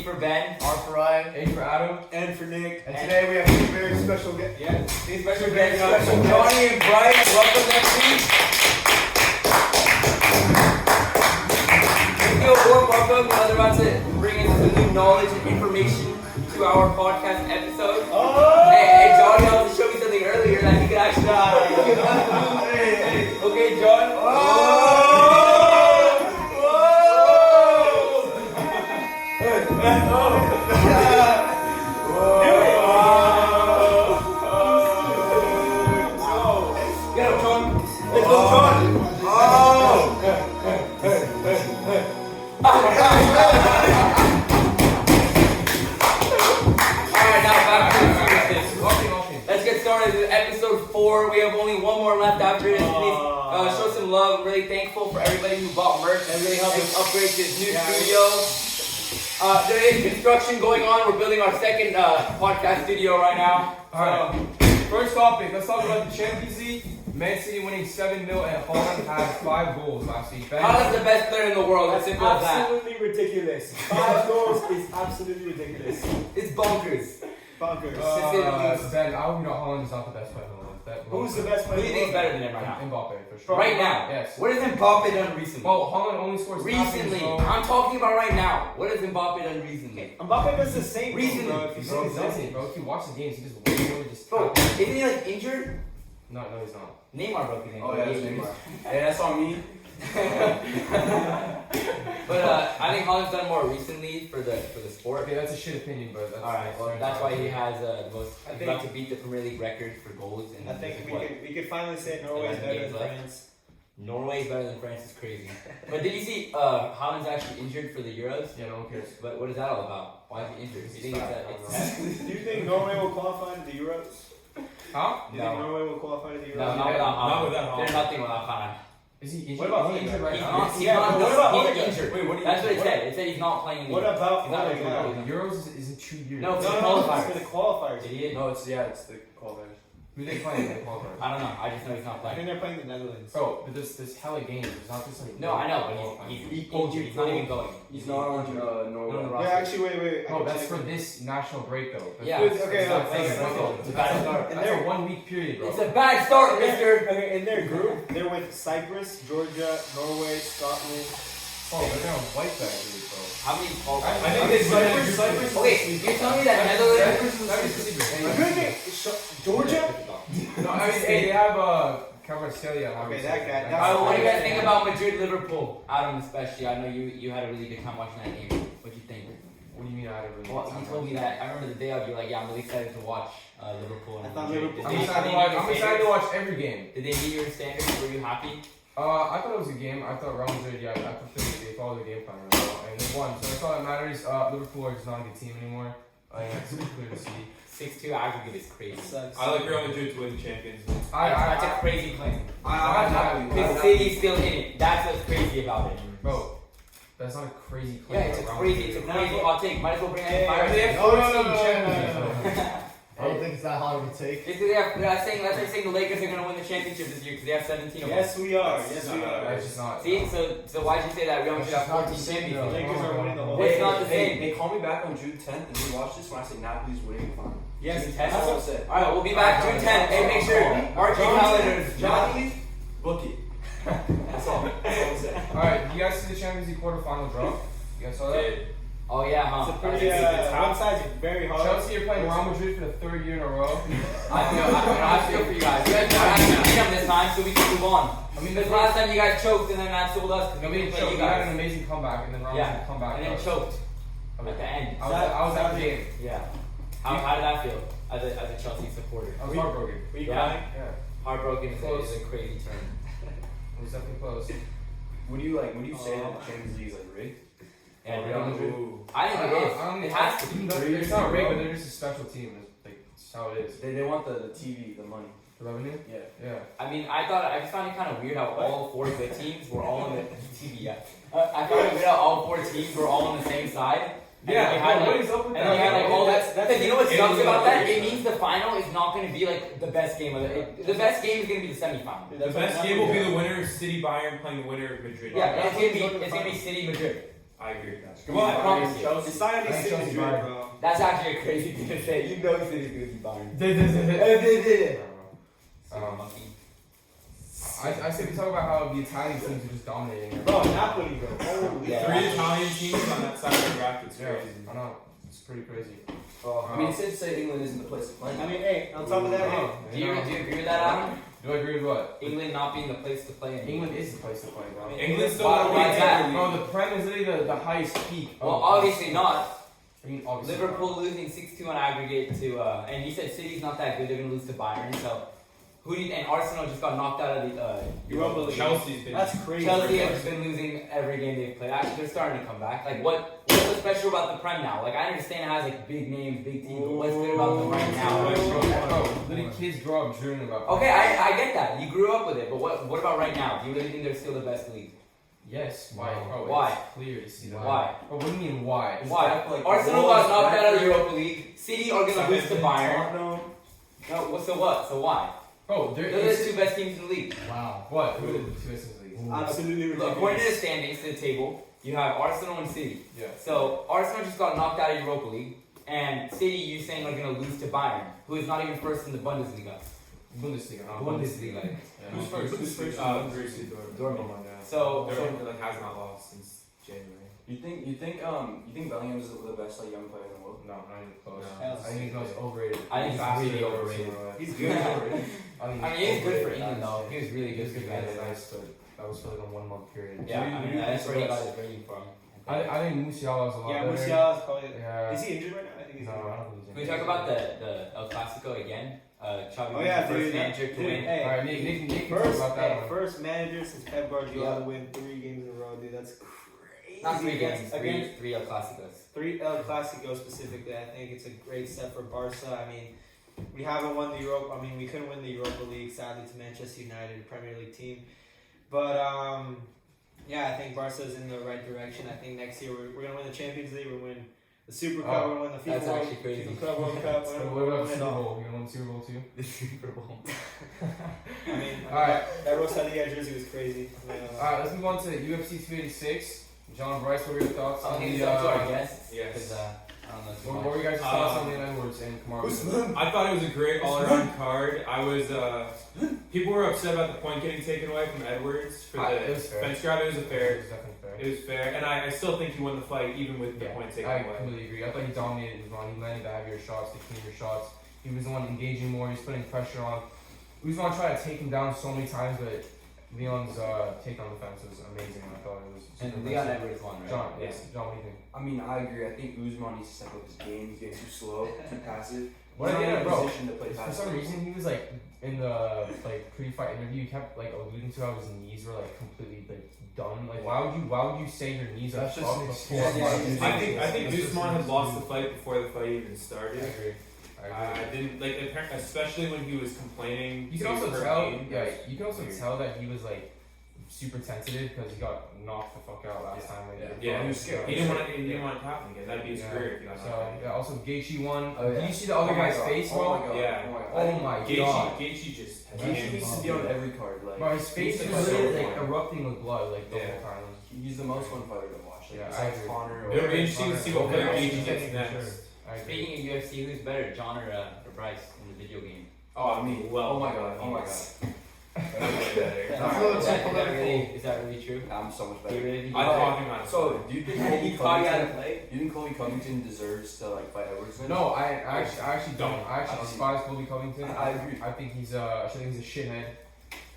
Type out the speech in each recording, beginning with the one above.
for Ben. R for Ryan. A for Adam. N for Nick. And today we have two very special guests. Yeah, these special guests, Johnny and Bryce. Welcome next week. Let's do a warm welcome. They're about to bring in some new knowledge and information to our podcast episode. Oh! Hey, Johnny also showed me something earlier that he could actually. Okay, John. Get up, John. Let's go, John. Alright, now back to the seriousness. Let's get started with episode 4. We have only one more left after this. Please show some love. Really thankful for everybody who bought merch and really helped us upgrade to this new studio. There is construction going on. We're building our second podcast studio right now. Alright, first topic. Let's talk about the Champions League. Man City winning 7-0 and Holland had 5 goals last week. Haaland's the best player in the world. As simple as that. Absolutely ridiculous. 5 goals is absolutely ridiculous. It's bonkers. Bonkers. Ben, I would know Holland is not the best player in the world. Who's the best Who player? do you think is better than him right now? Mbappe, for sure. Right now? Yes. What has Mbappe done recently? Well, Holland only scores Recently. so I'm talking about right now. What has Mbappe done recently? Mbappe does the same Recently. thing, bro. If you Bro, see he doesn't, bro. If you watch the games, he just literally just Bro, taps. isn't he like injured? No, he's not. Neymar broke his ankle. Oh, yeah, it's Neymar. Hey, that's on me. But I think Holland's done more recently for the sport. Okay, that's a shit opinion, but that's... Alright, well that's why he has the most. I He's think- about to beat the Premier League record for goals. I think we could finally say Norway is better than France. Norway is better than France. Is crazy. But did you see Holland's actually injured for the Euros? Yeah, no one cares. But what is that all about? Why is he injured? Do you think it's Do you think Norway will qualify to the Euros? Huh? Do you think Norway will qualify to the Euros? No, not without Haaland. They're nothing without Haaland. Is he injured? What about Is he injured right He's now? not. He's not. what about He's Odegaard? injured. Wait, what do you- That's what it what- said. It said he's not playing. What about He's not Odegaard? playing. The Euros is in 2 years. No, No, it's no, qualifiers. it's for the qualifiers. Idiot. No, it's the qualifiers. Who they playing in the qualifiers? I don't know. I just know he's not I playing. think they're playing the Netherlands. Bro, but there's hella games. It's not just like... No, I know, but he's injured. He's not even going. He's not on Norway. No, Wait, actually, wait. Oh, that's for this national break, though. That's- Yeah. that's- Okay, that's okay, not- okay. It's a bad start. And That's they're- a 1 week period, bro. It's a bad start, mister. Okay, in their group, they're with Cyprus, Georgia, Norway, Scotland. Oh, they're gonna wipe that group, bro. How many? I think they Cyprus. Okay, you're telling me that Netherlands? Georgia? No, I mean, hey, they have Kvaratskhelia. Okay, that guy. What do you guys think about Madrid, Liverpool? Adam, especially. I know you had a really good time watching that game. What do you think? What do you mean I had a really Well, good time? you told me that. I remember the day of. You're like, yeah, I'm really excited to watch Liverpool. I And thought Madrid. Liverpool- I'm excited to watch every game. Did they meet your standards? Were you happy? I thought it was a game. I thought Real Madrid, I thought they followed the game plan really well, and they won. So that's all that matters. Liverpool are just not a good team anymore. I think that's clear to see. 6-2 aggregate is crazy. Sucks. I like Real Madrid to win the Champions League. That's a crazy claim. I'm happy. Because City's still in it. That's what's crazy about it. Bro, that's not a crazy claim. Yeah, it's a crazy hot take. Might as well bring in fire. They have No, 14 no. Champions League. I don't think it's that hard of a take. It's that's like saying the Lakers are going to win the championship this year because they have 17 of them. Yes, we are. Yes, we are. That's just not. See, so why'd you say that? Real Madrid have 14 The champions. Lakers are winning the whole It's thing. not the same. Hey, call me back on June 10th and you watch this when I say Napoli's winning the final. Yes, June that's 10th, what I'll say. Alright, we'll be back June 10th. Hey, make sure mark your calendars. Johnny, book it. That's all. That's all I'm saying. Alright, you guys see the Champions League quarterfinal draw? You guys saw that? Oh yeah, It's a huh? pretty, one side's very hard. Chelsea are playing Real Madrid for the 3rd year in a row. I feel for you guys. You guys don't actually beat them this time, so we can move on. I mean, Because last time you guys choked and then that sold us because I we mean, didn't play you we had an guys. amazing comeback, and then Real Yeah, Madrid come back. and then choked I at mean, the end. I was at the game. Yeah. How did that feel as a Chelsea supporter? I was heartbroken. Were you Yeah. crying? Yeah, Heartbroken is Close. a crazy term. it was definitely close. Would you say that the Champions League is like rigged? Yeah, Real Madrid. I think it is. It has to be. It's not rigged, but they're just a special team. It's like it's how it is. They want the TV, the money. The revenue? Yeah. Yeah. I mean, I just found it kind of weird how all 4 good teams were all on the TV. Yeah. I found it weird how all 4 teams were all on the same side. And then you had, what like, is up with and that? then you had like all That's- that. You know what sucks about that? It Yeah. means the final is not going to be like the best game of it. The best game is going to be the semifinal. Dude, The that's best what game will be happened. the winner of City Bayern playing the winner of Madrid. Yeah, and that's it's going what to it's be City Madrid. I agree with that. Come on, I promise you. It's not gonna be I think City Chelsea's Madrid, Bayern. bro. That's actually a crazy thing to say. You know City's going to be Bayern. I said we talk about how the Italian teams are just dominating. Bro, Napoli, bro. Oh, Yeah. 3 Italian teams on that side of the draft. It's Yeah, crazy. I know. It's pretty crazy. Oh, I mean, it's safe to say England isn't the place to play. I mean, hey, on top of that, hey, do you agree with that, Adam? Do I agree with what? England not being the place to play in England is the place to play, bro. England's still Why- going why to is that? Bro, the Prem is literally the highest peak. Well, obviously not. I mean, obviously. Liverpool losing 6-2 on aggregate to, and you said City's not that good. They're gonna lose to Bayern. So, and Arsenal just got knocked out of the Europa League. Chelsea's been. That's crazy. Chelsea has been losing every game they've played. Actually, they're starting to come back. Like, what's so special about the Prem now? Like, I understand it has like big names, big teams, but what's good about them right now? Bro, literally kids grow up dreaming about. Okay, I get that. You grew up with it, but what about right now? Do you really think they're still the best league? Yes. Why? Bro, Why? It's clear to see that. Why? Bro, what do you mean why? Why? Like, Arsenal got knocked out of the Europa League. City are gonna lose to Bayern. Tottenham. No, so what? So why? Bro, They're the two best teams in the league. Wow. What? Who are the two best in the league? Absolutely Look, according to the ridiculous. standings to the table, you have Arsenal and City. Yeah. So Arsenal just got knocked out of Europa League, and City you're saying are gonna lose to Bayern, who is not even first in the Bundesliga. Bundesliga. Not Bundesliga. Yeah. Who's first? Who's first? Borussia Dortmund. Dortmund. Yeah. So Dortmund like has not lost since January. You think Bellingham is the best like young player in the world? No, not even close. No. I think he's overrated. I think he's Faster really than overrated. He's good. I mean, he's good for England though. He was really He good was for good England. guy, nice, but that was for like a 1 month period. Yeah, I mean that's where he got his rating from. I think Musiala is a lot Yeah, better. Musiala's probably. Yeah. Is he injured right now? I think he's No, injured. I don't think he's Can we talk about the El Clasico again? Xavi Oh was yeah, the first dude. manager to win. Hey, Alright, Nick can talk first, about that hey, one. first manager since Pep Guardiola to win 3 games in a row, dude. That's crazy. Not 3 games, Against three El Clasicos. 3 El Clasico specifically, I think it's a great step for Barca. I mean, we haven't won the Europa. I mean, we couldn't win the Europa League, sadly, to Manchester United, a Premier League team. But yeah, I think Barca's in the right direction. I think next year we're gonna win the Champions League. We're win the Super Cup. We're gonna win the that's FIFA World, actually crazy. FIFA Club World Cup. So We're what about gonna the win it Super all. Bowl? You want the Super Bowl too? The Super Bowl. I mean, Alright. that Rosalia jersey was crazy. Alright, let's move on to UFC 286. John, Bryce, what are your thoughts on Something the? to our guests. Yes. Because I don't know too What much. were you guys' thoughts on Leon Edwards and Kamaru? I thought it was a great all-around card. I was people were upset about the point getting taken away from Edwards for It the was fair. fence grab. It was a It fair. was definitely fair. It was fair, and I still think he won the fight even with the point taken I away. completely agree. I thought he dominated Usman. He landed the heavier shots, the cleaner shots. He was the one engaging more. He was putting pressure on. Usman tried to take him down so many times, but Leon's take on defense was amazing. I thought it was. And super Leon impressive. Edwards won, right? John, yes. John, what do you think? I mean, I agree. I think Usman needs to step up his game. He's getting too slow, too passive. What He's I not in did, a bro, position to play for fast. some reason he was like in the like pre-fight interview, he kept like alluding to how his knees were like completely like done. Like why would you say your knees are That's just fucked an before? excuse. I think Usman had lost the fight before the fight even I started. agree. I didn't like, especially when he was complaining. You to can also her tell, game. yeah, you can also tell that he was like super tentative because he got knocked the fuck out last time. Like, Yeah, he was scared. He didn't want it to happen again. That'd be his career if he got knocked So out. yeah, also Gaethje won. Oh, yeah. Did you see the other guy's face, bro? Oh my god. Yeah. Oh my god. Gaethje just Gaethje needs to be on every card. Like, Bro, his face he's was so literally like fun. erupting with blood like the Yeah. whole time. He's the most fun fighter to watch. Like, Yeah, I besides agree. Connor. It'll Or, be interesting to see what Okay, player I Gaethje agree. gets For next. sure. I agree. Speaking of UFC, who's better, John or Bryce in the video game? oh, me. Well, Oh my god. Oh my god. Is that really true? I'm so much Do you better. really think I he's better? taught him how to So, do you think And Colby you taught you how to Covington? play? Do you think Colby Covington deserves to like fight Edwards? No, I actually don't. I actually I don't despise Colby Covington. I agree. I think he's I think he's a shithead.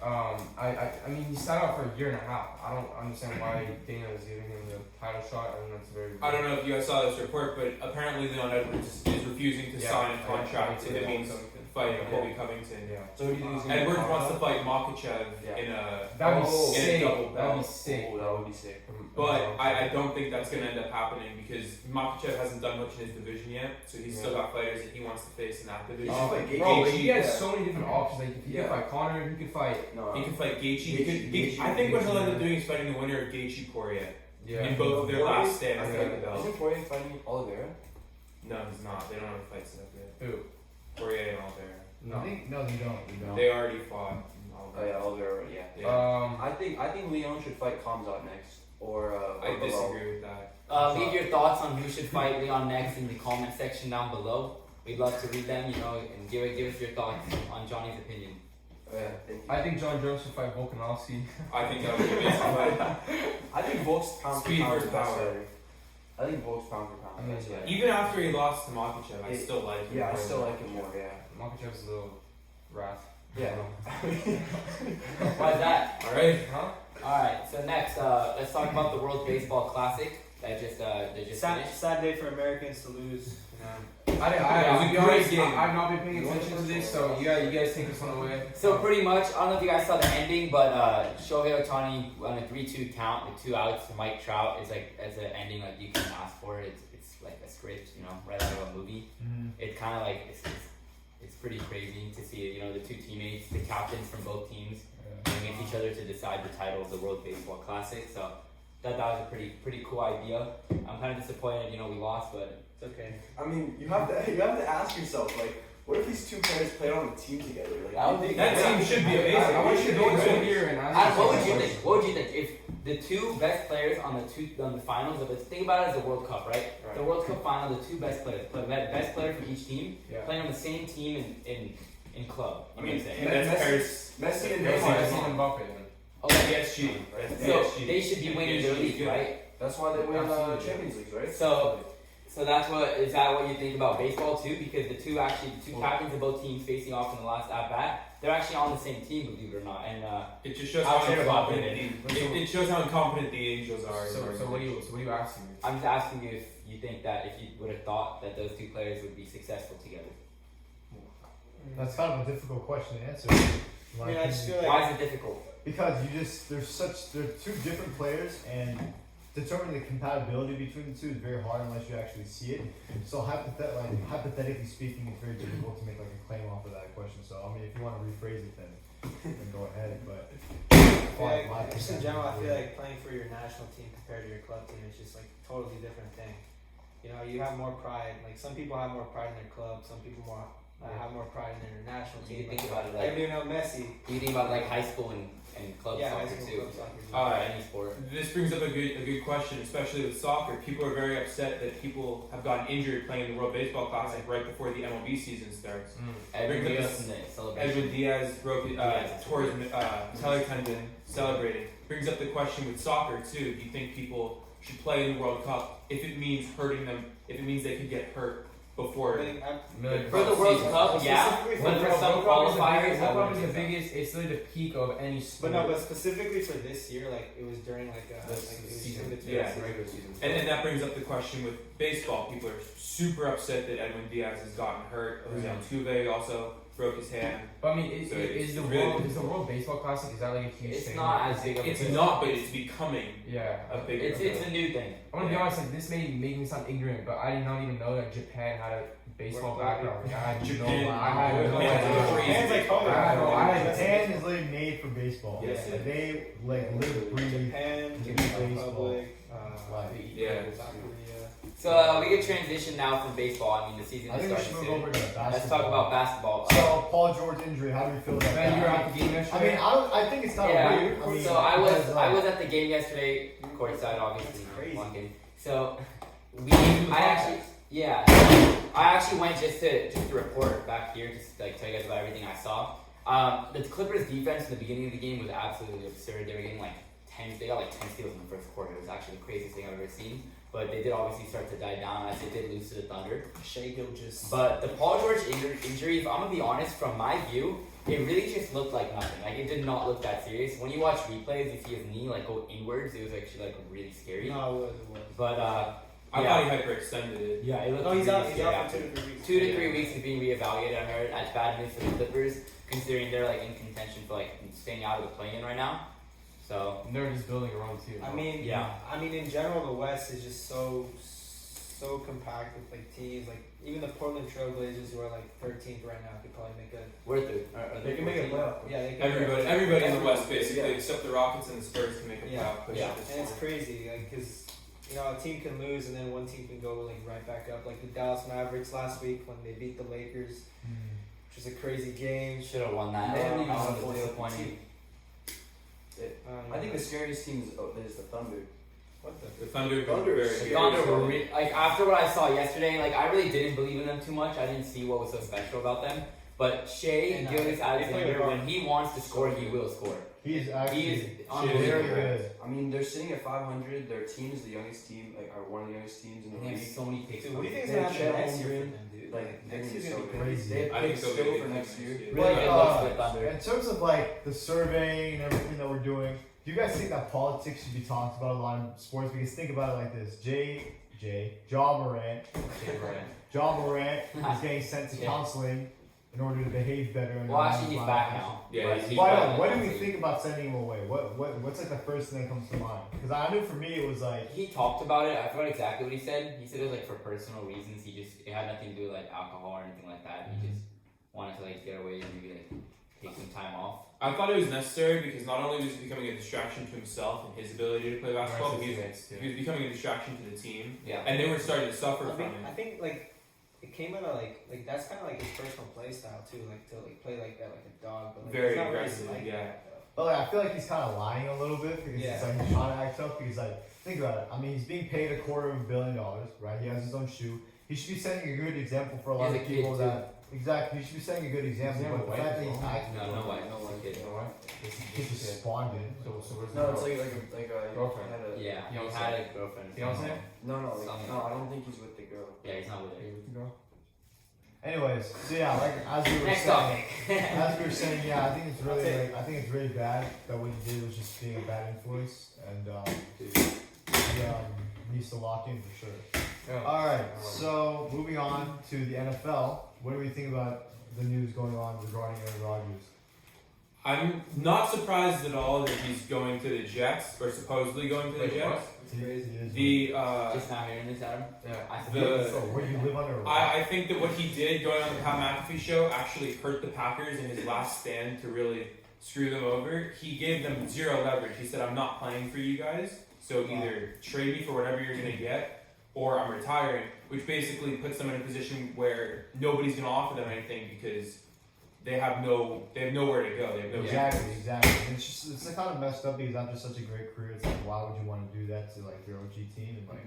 I mean he sat out for a year and a half. I don't understand why Dana is giving him the title shot. I think that's very. I don't know if you guys saw this report, but apparently Leon Edwards is refusing to Yeah, sign a contract if it means fighting Yeah. Colby Covington. Yeah. So, who do you think is gonna Edwards be wants to the fight Makachev Yeah. in a. That'd be Oh, sick. double That'd be belt. sick. Oh, that would be sick. But I don't think that's going to end up happening because Makachev hasn't done much in his division yet, so he's still got fighters that he wants to face in that division. Oh, like Bro, Gaethje, he has yeah. so many different options. Like he Yeah. could fight Connor, he could fight. No. He can fight Gaethje. Gaethje- I think what he'll end up doing is fighting the winner of Gaethje Poirier Yeah. in both of their Poirier? last stands I for think- the belt. Isn't Poirier fighting Oliveira? No, he's not. They don't have a fight set up yet. Who? Poirier and Oliveira. No. I think no, they don't. They already fought. Oh yeah, Oliveira. Yeah. Yeah. I think Leon should fight Kamzat next. or I below. disagree with that. Leave your thoughts on who should fight Leon next in the comment section down below. We'd love to read them, and give us your thoughts on Johnny's opinion. Oh, yeah, thank you. I think John Jones should fight Volkanovski. I think that would be amazing fight. I think Volk's pound Speed for pound versus is power. better. I think Volk's pound for pound. I mean, is better. Even after he lost to Makhachev, I still like him. Yeah, I more still than like him more. Yeah. Makhachev's a little wrath. Yeah. Why's that? All right. Huh? Alright, so next, let's talk about the World Baseball Classic that just finished. Sad day for Americans to lose. To be It was a honest, great game. I've not been paying attention to this, so you guys take this one away. So pretty much, I don't know if you guys saw the ending, but Shohei Ohtani on a 3-2 count with 2 outs to Mike Trout is like as an ending like you can ask for. It's like a script, right out of a movie. It kind of like it's pretty crazy to see it. The two teammates, the captains from both teams, going against each other to decide the title of the World Baseball Classic. So that was a pretty cool idea. I'm kind of disappointed, we lost, but It's okay. I mean, you have to ask yourself, like, what if these two players played on a team together? Like, I would think That team should be amazing. I want you to go It should into be here and Adam, what would you think? What would you think if the two best players on the finals of it? Think about it as a World Cup, right? Right. The World Cup final, the two best players, best player from each team, Yeah. playing on the same team in club. I mean, say. and that's Paris. Messi and Messi Neymar. and Mbappe then. Okay, PSG. Right? so PSG. they should be winning their PSG is league, good. right? That's why they win Absolutely. Champions League, right? So is that what you think about baseball too? Because the two captains of both teams facing off in the last at bat, they're actually on the same team, believe it or not. And It just shows I'll how care about incompetent it shows how incompetent the Angels are. So what are you asking me? I'm just asking you if you think that if you would have thought that those two players would be successful together. That's kind of a difficult question to answer. I mean, I just feel like Why is it difficult? Because they're two different players, and determining the compatibility between the two is very hard unless you actually see it. So hypothetically speaking, it's very difficult to make like a claim off of that question. So I mean, if you want to rephrase it, then go ahead. But just in general, I feel like playing for your national team compared to your club team is just like totally different thing. You have more pride. Like some people have more pride in their club. Some people have more pride in their national You team. think about it Like like you know Messi. you think about like high school and club Yeah, soccer high school too. club soccer. Alright. Any sport. This brings up a good question, especially with soccer. People are very upset that people have gotten injured playing the World Baseball Classic right before the MLB season starts. Edwin Bring Diaz in the celebration. Edwin Diaz tore his patellar tendon celebrating. Brings up the question with soccer too. Do you think people should play in the World Cup if it means hurting them? If it means they could get hurt before? For the World Cup, yeah. But for some qualifiers, I World Cup wouldn't is the think biggest. It's literally the peak of any sport. But specifically for this year, like it was during like it was season. in between Yeah, seasons. regular season. And that brings up the question with baseball. People are super upset that Edwin Diaz has gotten hurt. Jose Altuve also broke his hand. But I mean, So is the really- World Baseball Classic, is that like a huge It's thing? not as big of a It's thing. not, but it's becoming Yeah. a big. It's a new thing. I want to be honest, like this may make me sound ignorant, but I did not even know that Japan had a baseball background. Like, I had Japan- no idea. Japan's like home. Japan is literally made for baseball. Yes, Like, they live, breathe. Japan, Japan Dominican baseball. Republic, Yeah. South Korea. So we can transition now from baseball. I mean, the season I is think we should starting move soon. over to basketball. Let's talk about basketball. So Paul George injury. How do you feel about Man, you were that? at the game I yesterday. mean, I think it's kind of Yeah. weird. I mean, So I was because, at the game yesterday, courtside, obviously. That's crazy. London. So I actually went just to report back here, just like tell you guys about everything I saw. The Clippers defense in the beginning of the game was absolutely absurd. They were getting they got 10 steals in the first quarter. It was actually the craziest thing I've ever seen. But they did obviously start to die down as they did lose to the Thunder. Shea Gilgeous. But the Paul George injury, if I'm gonna be honest, from my view, it really just looked like nothing. Like it did not look that serious. When you watch replays, you see his knee go inwards. It was actually really scary. No, it was. But I thought he hyperextended it. yeah, it looked. No, he's really out. He's scary out after. for 2 to 3 weeks. 2 to 3 weeks is being reevaluated. I heard that's bad news for the Clippers, considering they're in contention for staying out of the play-in right now. So They're just building around too. I mean, Yeah. I mean, in general, the West is just so compact with teams. Even the Portland Trailblazers, who are 13th right now, could probably make a. we're through. They can make a playoff. Yeah, they can. Everybody in the West basically, except the Rockets and the Spurs, can make a playoff push Yeah, at this and it's point. crazy, because a team can lose and then one team can go right back up. Like the Dallas Mavericks last week when they beat the Lakers, which was a crazy game. Should have won that. They That didn't was even disappointing. I think the scariest team is the Thunder. The Thunder. Thunder Very is good. scary. Thunder were like after what I saw yesterday, like I really didn't believe in them too much. I didn't see what was so special about them. But Shea And, Gilgeous-Alexander, when he wants to score, he will score. He is He actually is very unbelievable. good. I mean, they're sitting at 500. Their team is the youngest team, like, are one of the youngest teams in And the they have league. so many picks. Dude, what do you think is They gonna have happen Chet next year for Holmgren, them, dude? Like, they're next gonna be year's so gonna be good. crazy. They have I think picks they'll still be for good next year. year. Really Like, good looks for the Thunder. in terms of like the surveying and everything that we're doing, do you guys think that politics should be talked about a lot in sports? Because think about it like this: John Morant is getting sent to Yeah. counseling in order to behave better. And Well, not actually, he's violent back actions. now. Yeah, But he's he's Why back not? What now. do we think about sending him away? What's like the first thing that comes to mind? Because I knew for me it was like He talked about it. I forgot exactly what he said. He said it was like for personal reasons. It had nothing to do with like alcohol or anything like that. He just wanted to like get away and maybe like take some time off. I thought it was necessary because not only was he becoming a distraction to himself and his ability to play basketball, but he was becoming a distraction to the team, Yeah. and they were starting to suffer I from think, it. I think like it came out of like that's kind of like his personal play style too, like to like play like that like a dog, but like Very it's not really aggressive, like yeah. that, though. But like, I feel like he's kind of lying a little bit because Yeah. it's like he's trying to act tough. Because like, think about it. I mean, he's being paid $250 million, right? He has his own shoe. He should be setting a good example for a lot He's of a kid, people too. that exactly. He should be setting a good example. Does he have But the a fact wife that he's as well? acting, No way. No one kid. You know what? he just spawned in. So where's No, the it's girl? like a Girlfriend. Had a, Yeah. He Fiance. had a girlfriend. Fiance? No, like, Something. no, I don't think he's with the girl. Yeah, he's not with Are her. you with the girl? Anyways, so yeah, like as we were Next saying, topic. as we were saying, yeah, I think it's really like I think it's really bad that what he did was just being a bad influence, and he needs to lock in for sure. Yeah. All right, so moving on to the NFL. What do we think about the news going on regarding Aaron Rodgers? I'm not surprised at all that he's going to the Jets, or supposedly going to the Wait, Jets. what? It's crazy. The Just now hearing this, Adam. Yeah. I The- So where you live under a rock? I think that what he did going on the Pat McAfee show actually hurt the Packers in his last stand to really screw them over. He gave them zero leverage. He said, I'm not playing for you guys, so either trade me for whatever you're going to get, or I'm retiring, which basically puts them in a position where nobody's going to offer them anything because they have nowhere to go. They have no Exactly. It's like kind of messed up because after such a great career, it's like why would you want to do that to like your OG team? And like,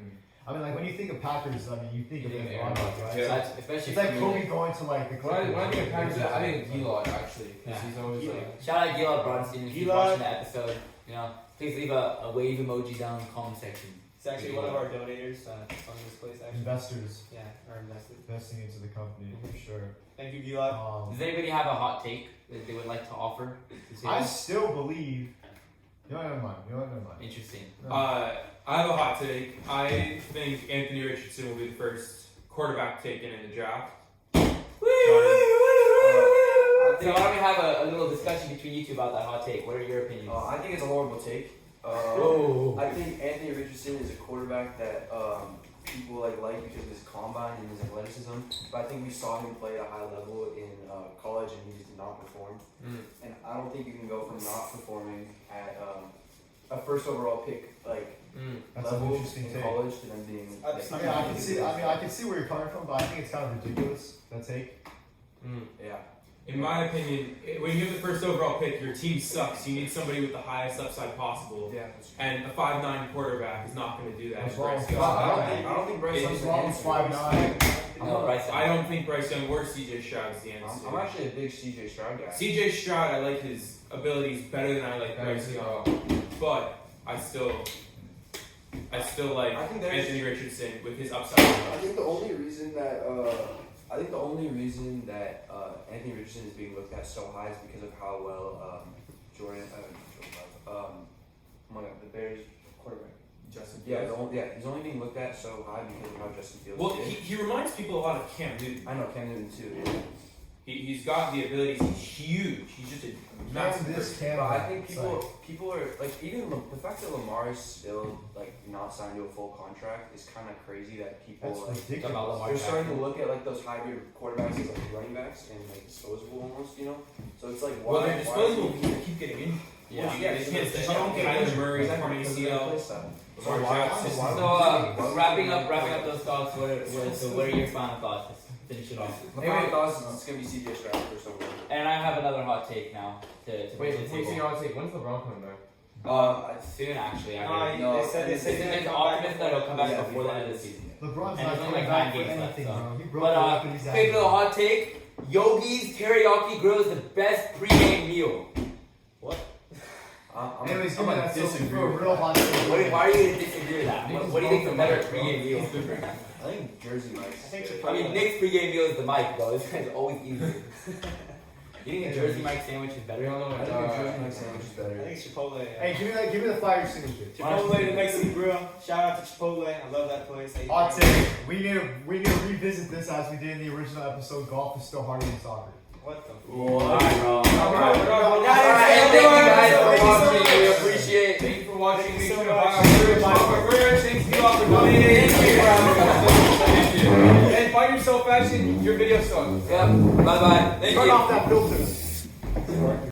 I mean, like when you think of Packers, I mean, you think of You think Aaron of Rodgers, right? Yeah. That's, especially It's like for Kobe me. going to like the When I think of Packers, I think of Clippers. Gilad actually, because Yeah. he's always like. Shout out Gilad Bronstein if you're Gilad. watching the episode. You know, please leave a wave emoji down in the comment section. It's actually one of our donators on this place actually. Investors Yeah, our investors. investing into the company for sure. Thank you, Gilad. Does anybody have a hot take that they would like to offer? I still believe. You know what? Never mind. Interesting. I have a hot take. I think Anthony Richardson will be the first quarterback taken in the draft. So why don't we have a little discussion between you two about that hot take? What are your opinions? I think it's a horrible take. Whoa. I think Anthony Richardson is a quarterback that people like because of his combine and his athleticism. But I think we saw him play at a high level in college and he just did not perform. And I don't think you can go from not performing at a first overall pick That's an level interesting in take. college to then being. I like, I can see where you're coming from, but I think it's kind of ridiculous. That take. yeah. In my opinion, when you have the first overall pick, your team sucks. You need somebody with the highest upside possible. Yeah. And a 5'9" quarterback is not going to do that. What's Bryce wrong with Young. I don't think Bryce It's Young's the wrong with answer. 5'9". No, Bryce. I don't think Bryce Young or CJ Stroud is the answer. I'm actually a big CJ Stroud guy. CJ Stroud, I like his abilities better than I like Bryce Young. But I still like I think there's- Anthony Richardson with his upside. I think the only reason that Anthony Richardson is being looked at so high is because of how well the Bears quarterback. Justin Yeah, Fields. he's only being looked at so high because of how Justin Fields Well, is. he reminds people a lot of Cam Newton. I know Cam Newton too. Yeah. He's got the abilities. He's huge. He's just a massive. Can But I think people are like even the fact that Lamar is still like not signed to a full contract is kind of crazy that people That's like ridiculous. they're starting to look at like those hybrid quarterbacks as like running backs and like disposable almost, you know. So it's like why? Well, they're disposable because they keep getting injured. Yeah. They can't they say, don't get Kyler injured. Murray's Exactly, torn because of their ACL. play style. Lamar Jackson. So wrapping up those thoughts. What are your final thoughts? Let's finish it off. My final thoughts is it's gonna be CJ Stroud for some reason. And I have another hot take now to Wait, bring to the before you say table. your hot take, when's LeBron coming back? Soon actually. No, they said There's optimism that it'll come back before the end of the season. LeBron's And not there's only coming like back 9 for games left, anything, so. bro. He broke But the record. He's quick little hot take: Yogi's Teriyaki Grill is the best pre-game meal. Anyways, I'm give me gonna that disagree for a with real that. hot take. Why are you gonna disagree with that? What do you think is a better pre-game meal? I think Jersey Mike's. I think I mean, Nick's pre-game meal is the mic, though. This guy's always easy. You think a Jersey Mike sandwich is We better? don't know I what think a Jersey Mike's sandwich is I better. think Chipotle. Hey, give me the fire signature. Chipotle, the Mexican grill. Shout out to Chipotle. I love that place. Hot take. We need to revisit this as we did in the original episode. Golf is still harder than soccer. What the? Alright, bro. Alright, Alright, thank you guys for watching. We appreciate it. Thank you for watching. Thank Make you sure so to much. buy our merch. Our merch. Thank you all for donating. Thank you. And find yourself fashion. Your video sucks. Yep. Bye bye. Thank Turn you. off that filter.